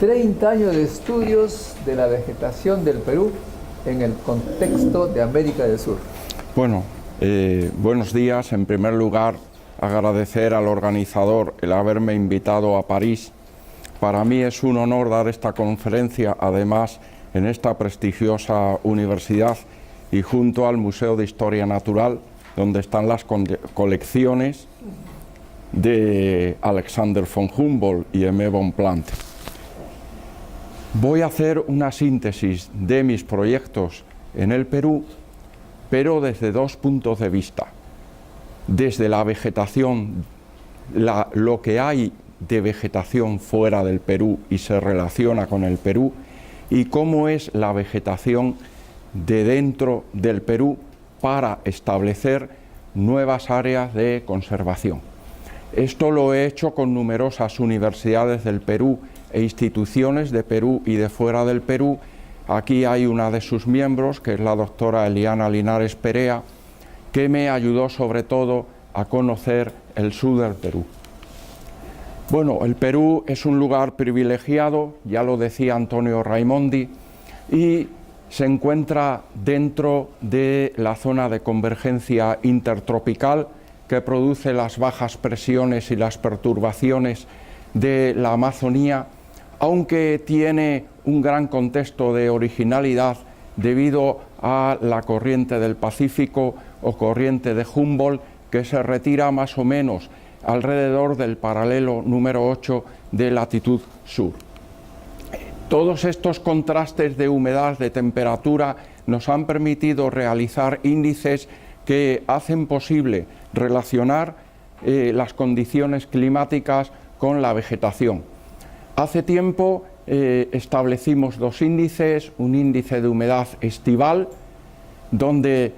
30 años de estudios de la vegetación del Perú en el contexto de América del Sur. Bueno, buenos días. En primer lugar, agradecer al organizador el haberme invitado a París. Para mí es un honor dar esta conferencia, además, en esta prestigiosa universidad y junto al Museo de Historia Natural, donde están las colecciones de Alexander von Humboldt y Aimé Bonpland. Voy a hacer una síntesis de mis proyectos en el Perú, pero desde dos puntos de vista. Desde la vegetación, lo que hay de vegetación fuera del Perú y se relaciona con el Perú, y cómo es la vegetación de dentro del Perú para establecer nuevas áreas de conservación. Esto lo he hecho con numerosas universidades del Perú e instituciones de Perú y de fuera del Perú. Aquí hay una de sus miembros, que es la doctora Eliana Linares Perea, que me ayudó sobre todo a conocer el sur del Perú. Bueno, el Perú es un lugar privilegiado, ya lo decía Antonio Raimondi, y se encuentra dentro de la zona de convergencia intertropical que produce las bajas presiones y las perturbaciones de la Amazonía, aunque tiene un gran contexto de originalidad debido a la corriente del Pacífico o corriente de Humboldt, que se retira más o menos alrededor del paralelo número 8 de latitud sur. Todos estos contrastes de humedad, de temperatura, nos han permitido realizar índices que hacen posible relacionar las condiciones climáticas con la vegetación. Hace tiempo establecimos dos índices, un índice de humedad estival, donde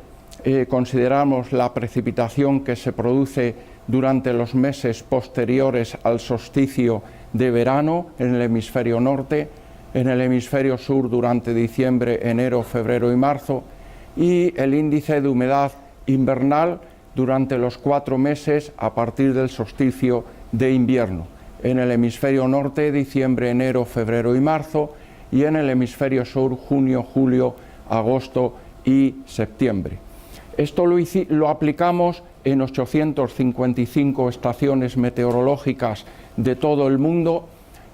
consideramos la precipitación que se produce durante los meses posteriores al solsticio de verano en el hemisferio norte, en el hemisferio sur durante diciembre, enero, febrero y marzo, y el índice de humedad invernal durante los 4 meses a partir del solsticio de invierno, en el hemisferio norte, diciembre, enero, febrero y marzo, y en el hemisferio sur, junio, julio, agosto y septiembre. Esto lo aplicamos en 855 estaciones meteorológicas de todo el mundo,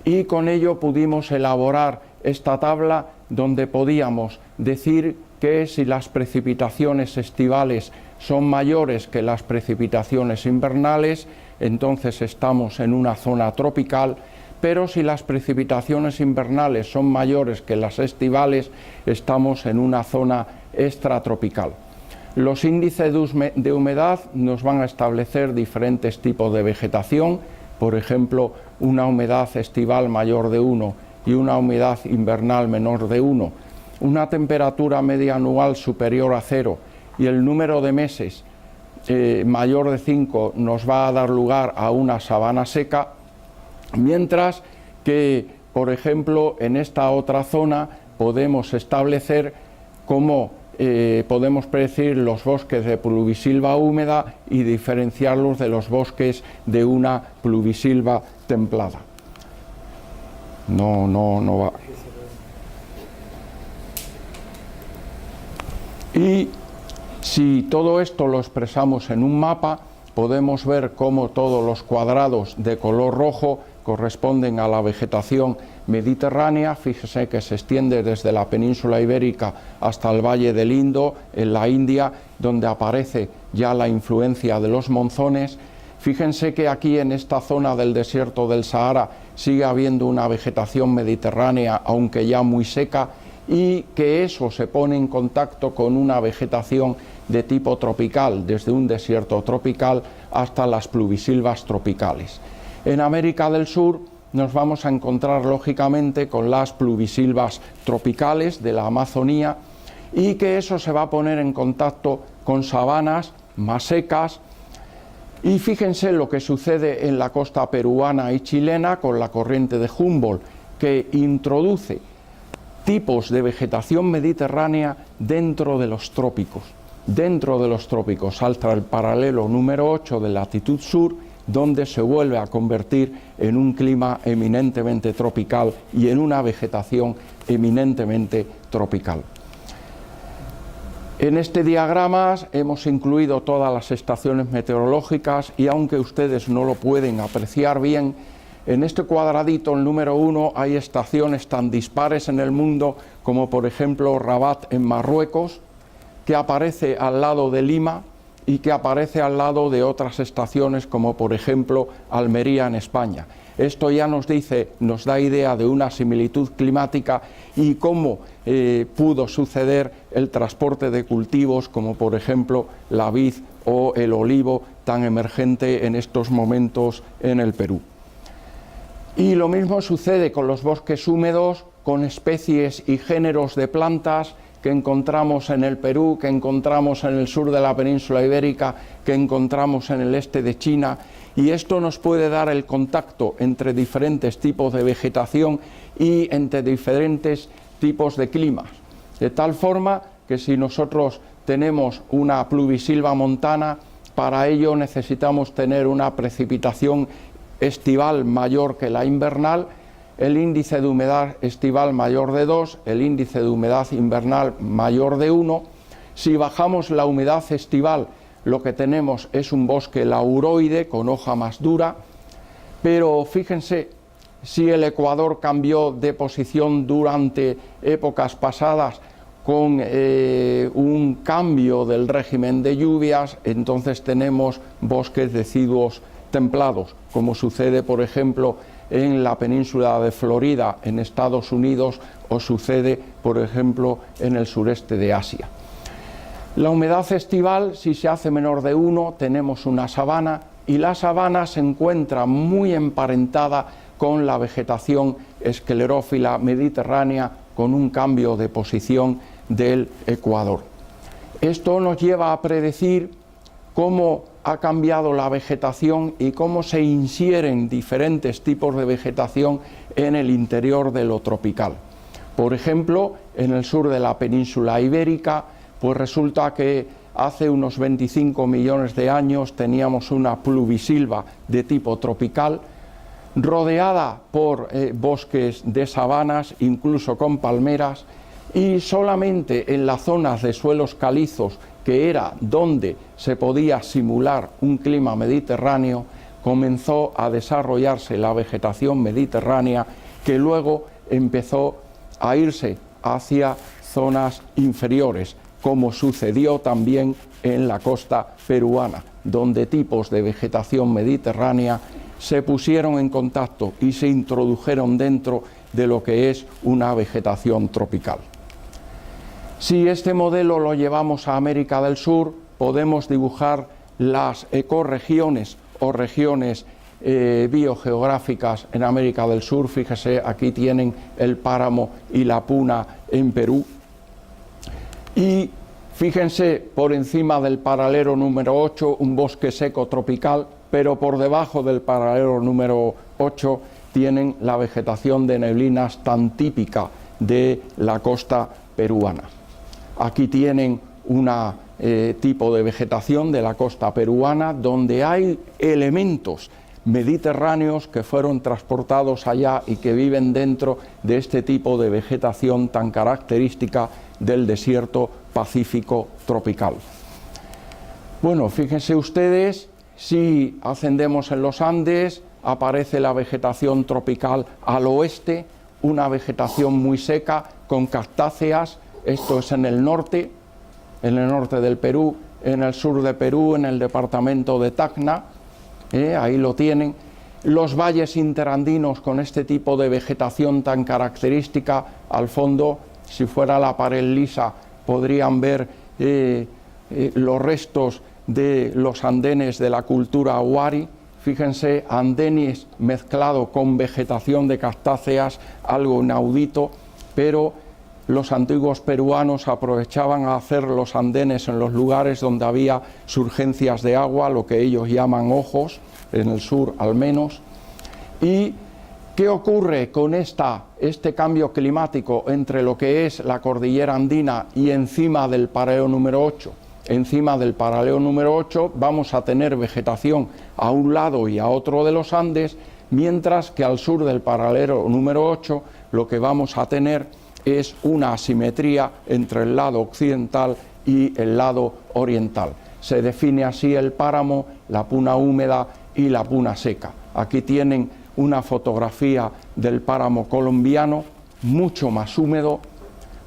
y con ello pudimos elaborar esta tabla donde podíamos decir que si las precipitaciones estivales son mayores que las precipitaciones invernales, entonces estamos en una zona tropical, pero si las precipitaciones invernales son mayores que las estivales, estamos en una zona extratropical. Los índices de humedad nos van a establecer diferentes tipos de vegetación, por ejemplo, una humedad estival mayor de 1 y una humedad invernal menor de 1, una temperatura media anual superior a 0 y el número de meses mayor de 5 nos va a dar lugar a una sabana seca, mientras que, por ejemplo, en esta otra zona podemos establecer cómo podemos predecir los bosques de pluvisilva húmeda y diferenciarlos de los bosques de una pluvisilva templada. No va. Y si todo esto lo expresamos en un mapa, podemos ver cómo todos los cuadrados de color rojo corresponden a la vegetación mediterránea. Fíjese que se extiende desde la península ibérica hasta el Valle del Indo, en la India, donde aparece ya la influencia de los monzones. Fíjense que aquí en esta zona del desierto del Sahara sigue habiendo una vegetación mediterránea, aunque ya muy seca, y que eso se pone en contacto con una vegetación de tipo tropical, desde un desierto tropical hasta las pluvisilvas tropicales. En América del Sur nos vamos a encontrar lógicamente con las pluvisilvas tropicales de la Amazonía, y que eso se va a poner en contacto con sabanas más secas. Y fíjense lo que sucede en la costa peruana y chilena con la corriente de Humboldt, que introduce tipos de vegetación mediterránea dentro de los trópicos. Dentro de los trópicos, hasta el paralelo número 8 de latitud sur, donde se vuelve a convertir en un clima eminentemente tropical y en una vegetación eminentemente tropical. En este diagrama hemos incluido todas las estaciones meteorológicas y aunque ustedes no lo pueden apreciar bien, en este cuadradito, el número 1, hay estaciones tan dispares en el mundo como por ejemplo Rabat en Marruecos, que aparece al lado de Lima y que aparece al lado de otras estaciones como por ejemplo Almería en España. Esto ya nos da idea de una similitud climática y cómo pudo suceder el transporte de cultivos como por ejemplo la vid o el olivo tan emergente en estos momentos en el Perú. Y lo mismo sucede con los bosques húmedos, con especies y géneros de plantas que encontramos en el Perú, que encontramos en el sur de la península ibérica, que encontramos en el este de China, y esto nos puede dar el contacto entre diferentes tipos de vegetación y entre diferentes tipos de climas, de tal forma que si nosotros tenemos una pluvisilva montana, para ello necesitamos tener una precipitación estival mayor que la invernal, el índice de humedad estival mayor de 2, el índice de humedad invernal mayor de 1. Si bajamos la humedad estival, lo que tenemos es un bosque lauroide con hoja más dura, pero fíjense, si el ecuador cambió de posición durante épocas pasadas con un cambio del régimen de lluvias, entonces tenemos bosques deciduos templados, como sucede por ejemplo en la península de Florida en Estados Unidos o sucede por ejemplo en el sureste de Asia. La humedad estival, si se hace menor de 1, tenemos una sabana y la sabana se encuentra muy emparentada con la vegetación esclerófila mediterránea con un cambio de posición del ecuador. Esto nos lleva a predecir cómo ha cambiado la vegetación y cómo se infieren diferentes tipos de vegetación en el interior de lo tropical. Por ejemplo, en el sur de la península ibérica, pues resulta que hace unos 25 millones de años teníamos una pluvisilva de tipo tropical, rodeada por bosques de sabanas, incluso con palmeras, y solamente en las zonas de suelos calizos, que era donde se podía simular un clima mediterráneo, comenzó a desarrollarse la vegetación mediterránea, que luego empezó a irse hacia zonas inferiores, como sucedió también en la costa peruana, donde tipos de vegetación mediterránea se pusieron en contacto y se introdujeron dentro de lo que es una vegetación tropical. Si este modelo lo llevamos a América del Sur, podemos dibujar las ecorregiones o regiones biogeográficas en América del Sur. Fíjese, aquí tienen el páramo y la puna en Perú. Y fíjense, por encima del paralelo número 8, un bosque seco tropical, pero por debajo del paralelo número 8 tienen la vegetación de neblinas tan típica de la costa peruana. Aquí tienen un tipo de vegetación de la costa peruana donde hay elementos mediterráneos que fueron transportados allá y que viven dentro de este tipo de vegetación tan característica del desierto pacífico tropical. Bueno, fíjense ustedes, si ascendemos en los Andes, aparece la vegetación tropical al oeste, una vegetación muy seca con cactáceas. Esto es en el norte del Perú, en el sur de Perú, en el departamento de Tacna, ahí lo tienen. Los valles interandinos con este tipo de vegetación tan característica, al fondo, si fuera la pared lisa, podrían ver los restos de los andenes de la cultura Wari. Fíjense, andenes mezclado con vegetación de cactáceas, algo inaudito, pero los antiguos peruanos aprovechaban a hacer los andenes en los lugares donde había surgencias de agua, lo que ellos llaman ojos, en el sur al menos. ¿Y qué ocurre con este cambio climático entre lo que es la cordillera andina y encima del paralelo número 8? encima del paralelo número 8 vamos a tener vegetación a un lado y a otro de los Andes, mientras que al sur del paralelo número 8 lo que vamos a tener es una asimetría entre el lado occidental y el lado oriental. Se define así el páramo, la puna húmeda y la puna seca. Aquí tienen una fotografía del páramo colombiano, mucho más húmedo,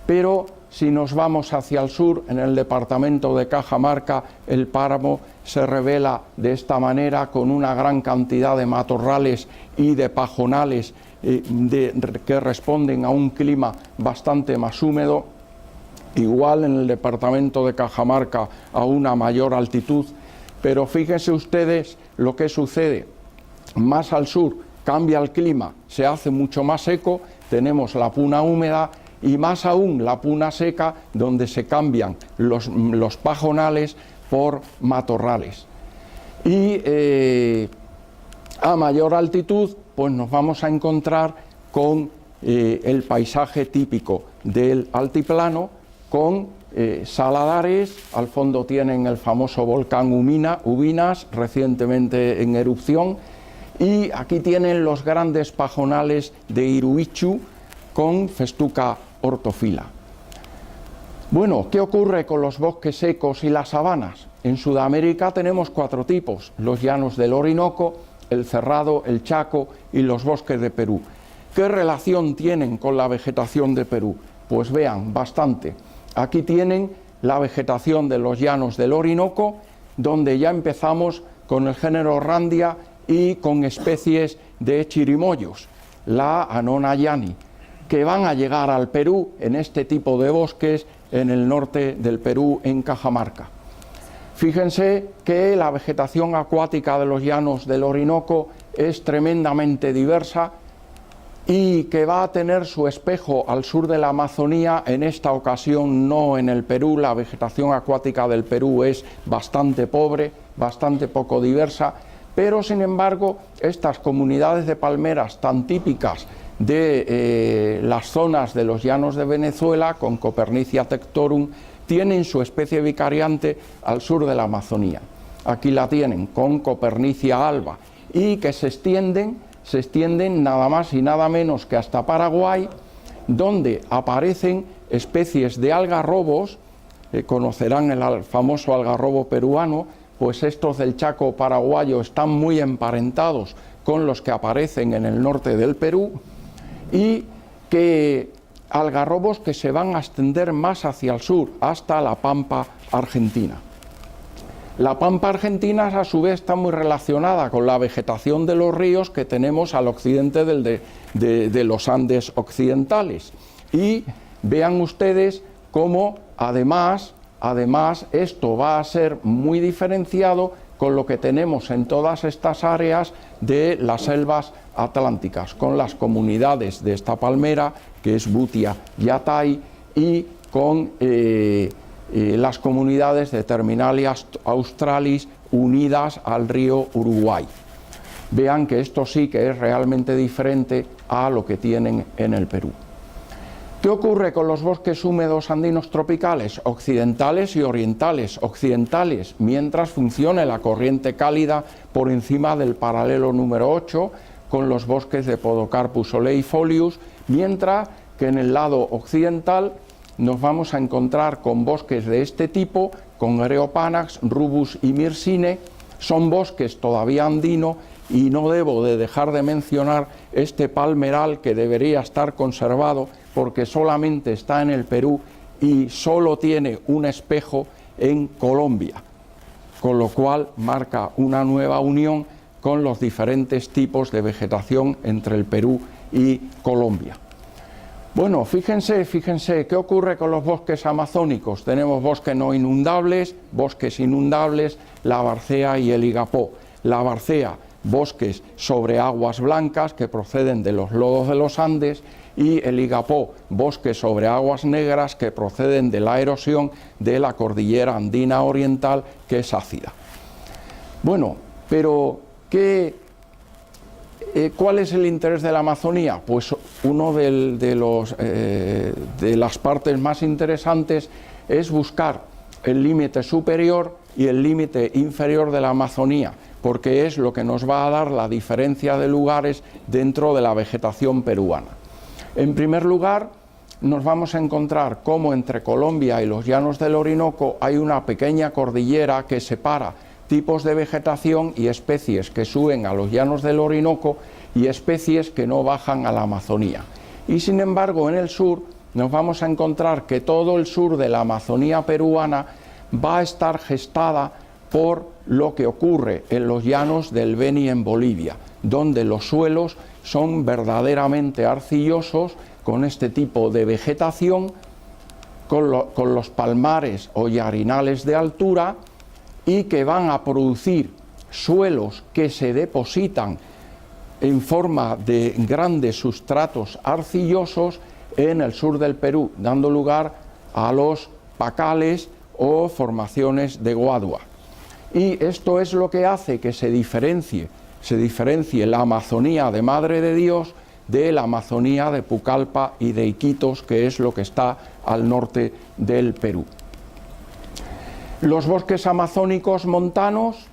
pero si nos vamos hacia el sur, en el departamento de Cajamarca, el páramo se revela de esta manera, con una gran cantidad de matorrales y de pajonales que responden a un clima bastante más húmedo. Igual en el departamento de Cajamarca a una mayor altitud, pero fíjense ustedes lo que sucede. Más al sur cambia el clima, se hace mucho más seco, tenemos la puna húmeda, y más aún la puna seca, donde se cambian los pajonales por matorrales. Y a mayor altitud pues nos vamos a encontrar con el paisaje típico del altiplano, con saladares. Al fondo tienen el famoso volcán Ubinas, recientemente en erupción, y aquí tienen los grandes pajonales de Iruichu con Festuca hortofila. Bueno, ¿qué ocurre con los bosques secos y las sabanas? En Sudamérica tenemos 4 tipos: los llanos del Orinoco, el Cerrado, el Chaco y los bosques de Perú. ¿Qué relación tienen con la vegetación de Perú? Pues vean, bastante. Aquí tienen la vegetación de los llanos del Orinoco, donde ya empezamos con el género Randia y con especies de chirimoyos, la Annona yanni, que van a llegar al Perú en este tipo de bosques en el norte del Perú, en Cajamarca. Fíjense que la vegetación acuática de los llanos del Orinoco es tremendamente diversa y que va a tener su espejo al sur de la Amazonía. En esta ocasión no en el Perú, la vegetación acuática del Perú es bastante pobre, bastante poco diversa, pero sin embargo estas comunidades de palmeras tan típicas de las zonas de los llanos de Venezuela, con Copernicia tectorum, tienen su especie vicariante al sur de la Amazonía. Aquí la tienen, con Copernicia alba, y que se extienden nada más y nada menos que hasta Paraguay, donde aparecen especies de algarrobos. Conocerán el famoso algarrobo peruano, pues estos del Chaco paraguayo están muy emparentados con los que aparecen en el norte del Perú, y que algarrobos que se van a extender más hacia el sur, hasta la Pampa argentina. La Pampa argentina a su vez está muy relacionada con la vegetación de los ríos que tenemos al occidente de los Andes occidentales. Y vean ustedes cómo además esto va a ser muy diferenciado con lo que tenemos en todas estas áreas de las selvas atlánticas, con las comunidades de esta palmera, que es Butia yatay, y con las comunidades de Terminalia australis unidas al río Uruguay. Vean que esto sí que es realmente diferente a lo que tienen en el Perú. ¿Qué ocurre con los bosques húmedos andinos tropicales, occidentales y orientales? Occidentales, mientras funcione la corriente cálida por encima del paralelo número 8, con los bosques de Podocarpus oleifolius, mientras que en el lado occidental nos vamos a encontrar con bosques de este tipo, con Areopanax, Rubus y Myrsine. Son bosques todavía andino, y no debo de dejar de mencionar este palmeral, que debería estar conservado porque solamente está en el Perú y solo tiene un espejo en Colombia, con lo cual marca una nueva unión con los diferentes tipos de vegetación entre el Perú y Colombia. Bueno, fíjense qué ocurre con los bosques amazónicos. Tenemos bosques no inundables, bosques inundables, la Barcea y el Igapó. La Barcea, bosques sobre aguas blancas que proceden de los lodos de los Andes, y el Igapó, bosques sobre aguas negras que proceden de la erosión de la cordillera andina oriental, que es ácida. Bueno, pero ¿cuál es el interés de la Amazonía? Pues uno de las partes más interesantes es buscar el límite superior y el límite inferior de la Amazonía, porque es lo que nos va a dar la diferencia de lugares dentro de la vegetación peruana. En primer lugar, nos vamos a encontrar cómo entre Colombia y los llanos del Orinoco hay una pequeña cordillera que separa tipos de vegetación y especies que suben a los llanos del Orinoco y especies que no bajan a la Amazonía. Y sin embargo, en el sur nos vamos a encontrar que todo el sur de la Amazonía peruana va a estar gestada por lo que ocurre en los llanos del Beni en Bolivia, donde los suelos son verdaderamente arcillosos, con este tipo de vegetación, con los palmares o yarinales de altura, y que van a producir suelos que se depositan en forma de grandes sustratos arcillosos en el sur del Perú, dando lugar a los pacales o formaciones de guadua. Y esto es lo que hace que se diferencie la Amazonía de Madre de Dios de la Amazonía de Pucallpa y de Iquitos, que es lo que está al norte del Perú. Los bosques amazónicos montanos,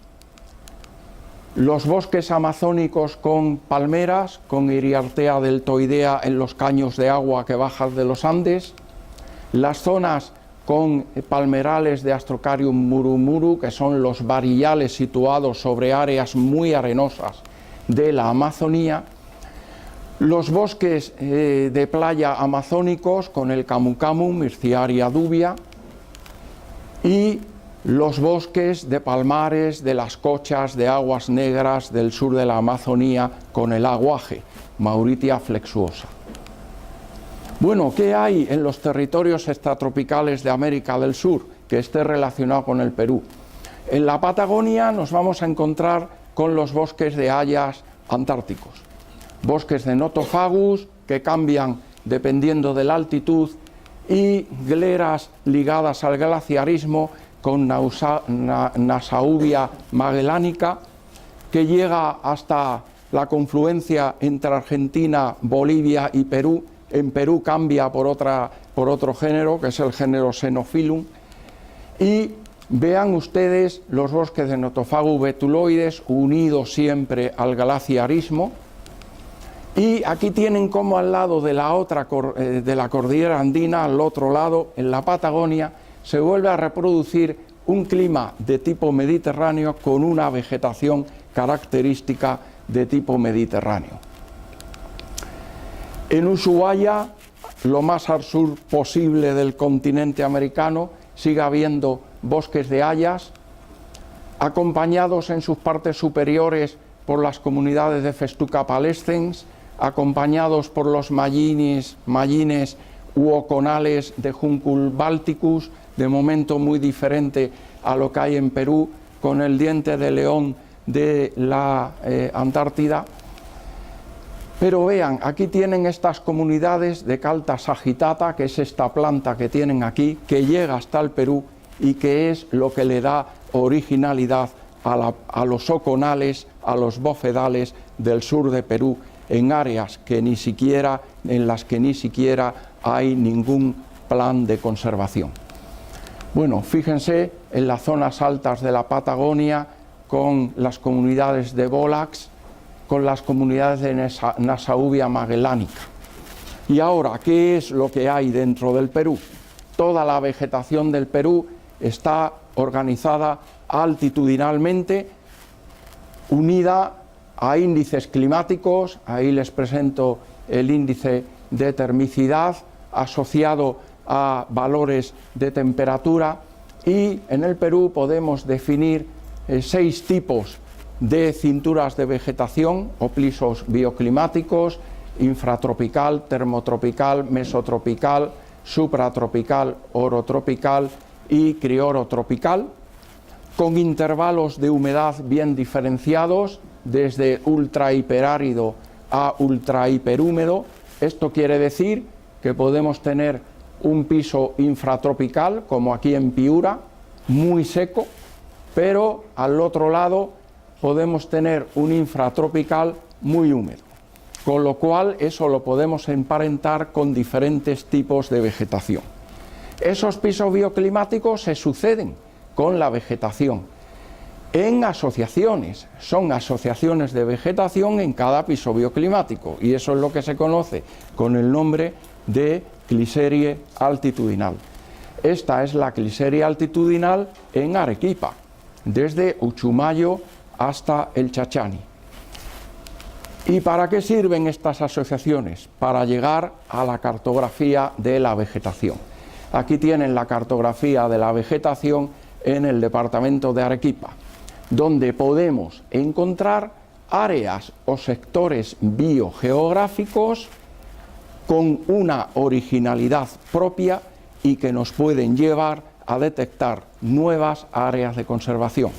los bosques amazónicos con palmeras, con Iriartea deltoidea en los caños de agua que bajan de los Andes, las zonas con palmerales de Astrocarium murumuru, que son los varillales situados sobre áreas muy arenosas de la Amazonía, los bosques de playa amazónicos con el camu camu, Myrciaria dubia, y los bosques de palmares de las cochas de aguas negras del sur de la Amazonía con el aguaje, Mauritia flexuosa. Bueno, ¿qué hay en los territorios extratropicales de América del Sur que esté relacionado con el Perú? En la Patagonia nos vamos a encontrar con los bosques de hayas antárticos, bosques de Nothofagus que cambian dependiendo de la altitud y gleras ligadas al glaciarismo con Nasauvia magellanica, que llega hasta la confluencia entre Argentina, Bolivia y Perú. En Perú cambia por otro género, que es el género Xenophilum. Y vean ustedes los bosques de Nothofagus betuloides unidos siempre al glaciarismo. Y aquí tienen como al lado de la cordillera andina, al otro lado, en la Patagonia, se vuelve a reproducir un clima de tipo mediterráneo con una vegetación característica de tipo mediterráneo. En Ushuaia, lo más al sur posible del continente americano, sigue habiendo bosques de hayas, acompañados en sus partes superiores por las comunidades de Festuca palescens, acompañados por los mallines u oconales de Juncus balticus, de momento muy diferente a lo que hay en Perú, con el diente de león de la Antártida. Pero vean, aquí tienen estas comunidades de Calta sagittata, que es esta planta que tienen aquí, que llega hasta el Perú y que es lo que le da originalidad a los oconales, a los bofedales del sur de Perú, en áreas en las que ni siquiera hay ningún plan de conservación. Bueno, fíjense en las zonas altas de la Patagonia, con las comunidades de Bolax, con las comunidades de Nasauvia magellanica. Y ahora, ¿qué es lo que hay dentro del Perú? Toda la vegetación del Perú está organizada altitudinalmente, unida a índices climáticos. Ahí les presento el índice de termicidad asociado a valores de temperatura, y en el Perú podemos definir 6 tipos de cinturas de vegetación o plisos bioclimáticos: infratropical, termotropical, mesotropical, supratropical, orotropical y criorotropical, con intervalos de humedad bien diferenciados, desde ultra hiperárido a ultra hiperhúmedo. Esto quiere decir que podemos tener un piso infratropical, como aquí en Piura, muy seco, pero al otro lado podemos tener un infratropical muy húmedo, con lo cual eso lo podemos emparentar con diferentes tipos de vegetación. Esos pisos bioclimáticos se suceden con la vegetación en asociaciones, son asociaciones de vegetación en cada piso bioclimático, y eso es lo que se conoce con el nombre de cliserie altitudinal. Esta es la cliserie altitudinal en Arequipa, desde Uchumayo hasta el Chachani. ¿Y para qué sirven estas asociaciones? Para llegar a la cartografía de la vegetación. Aquí tienen la cartografía de la vegetación en el departamento de Arequipa, donde podemos encontrar áreas o sectores biogeográficos con una originalidad propia y que nos pueden llevar a detectar nuevas áreas de conservación.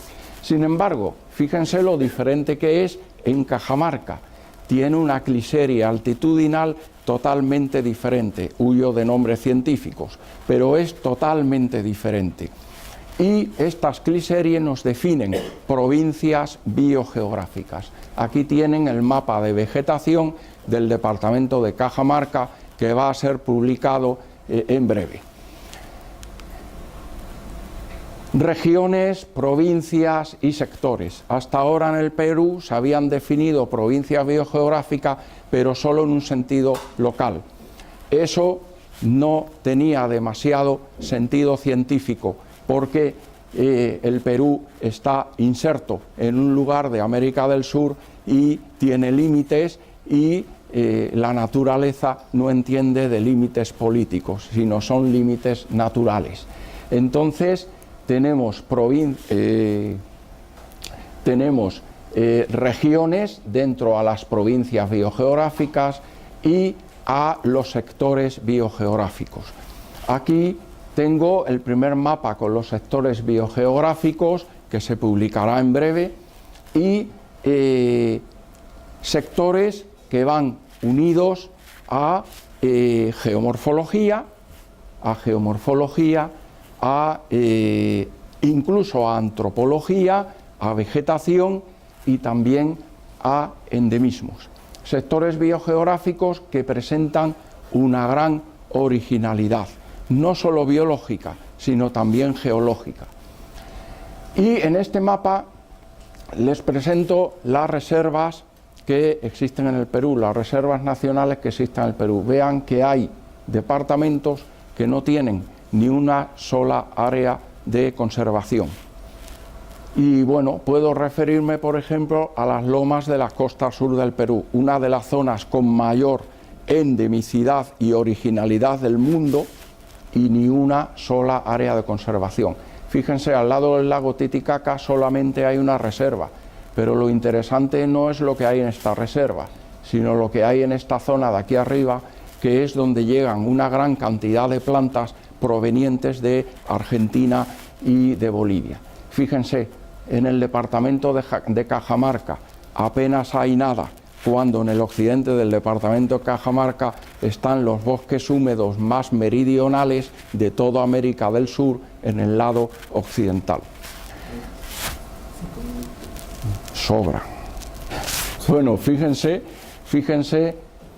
Sin embargo, fíjense lo diferente que es en Cajamarca. Tiene una cliserie altitudinal totalmente diferente, huyo de nombres científicos, pero es totalmente diferente. Y estas cliseries nos definen provincias biogeográficas. Aquí tienen el mapa de vegetación del departamento de Cajamarca, que va a ser publicado en breve. Regiones, provincias y sectores. Hasta ahora en el Perú se habían definido provincias biogeográficas, pero solo en un sentido local. Eso no tenía demasiado sentido científico, porque el Perú está inserto en un lugar de América del Sur y tiene límites, y la naturaleza no entiende de límites políticos, sino son límites naturales. Entonces tenemos regiones dentro a las provincias biogeográficas y a los sectores biogeográficos. Aquí tengo el primer mapa con los sectores biogeográficos, que se publicará en breve, y sectores que van unidos a geomorfología, incluso a antropología, a vegetación y también a endemismos. Sectores biogeográficos que presentan una gran originalidad, no solo biológica, sino también geológica. Y en este mapa les presento las reservas que existen en el Perú, las reservas nacionales que existen en el Perú. Vean que hay departamentos que no tienen ni una sola área de conservación. Y bueno, puedo referirme, por ejemplo, a las lomas de la costa sur del Perú, una de las zonas con mayor endemicidad y originalidad del mundo, y ni una sola área de conservación. Fíjense, al lado del lago Titicaca solamente hay una reserva, pero lo interesante no es lo que hay en esta reserva, sino lo que hay en esta zona de aquí arriba, que es donde llegan una gran cantidad de plantas provenientes de Argentina y de Bolivia. Fíjense, en el departamento de Cajamarca apenas hay nada, cuando en el occidente del departamento de Cajamarca están los bosques húmedos más meridionales de toda América del Sur, en el lado occidental. Sobra. Bueno, fíjense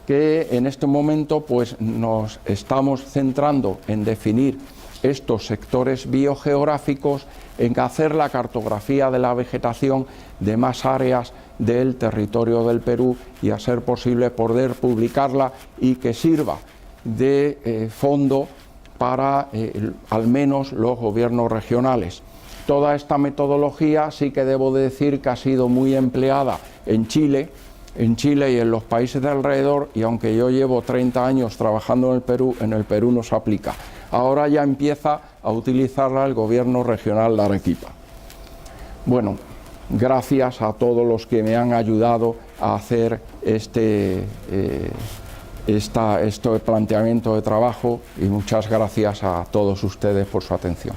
que en este momento pues nos estamos centrando en definir estos sectores biogeográficos, en hacer la cartografía de la vegetación de más áreas del territorio del Perú, y a ser posible poder publicarla y que sirva de fondo para al menos los gobiernos regionales. Toda esta metodología sí que debo decir que ha sido muy empleada en Chile y en los países de alrededor, y aunque yo llevo 30 años trabajando en el Perú no se aplica. Ahora ya empieza a utilizarla el gobierno regional de Arequipa. Bueno, gracias a todos los que me han ayudado a hacer este planteamiento de trabajo, y muchas gracias a todos ustedes por su atención.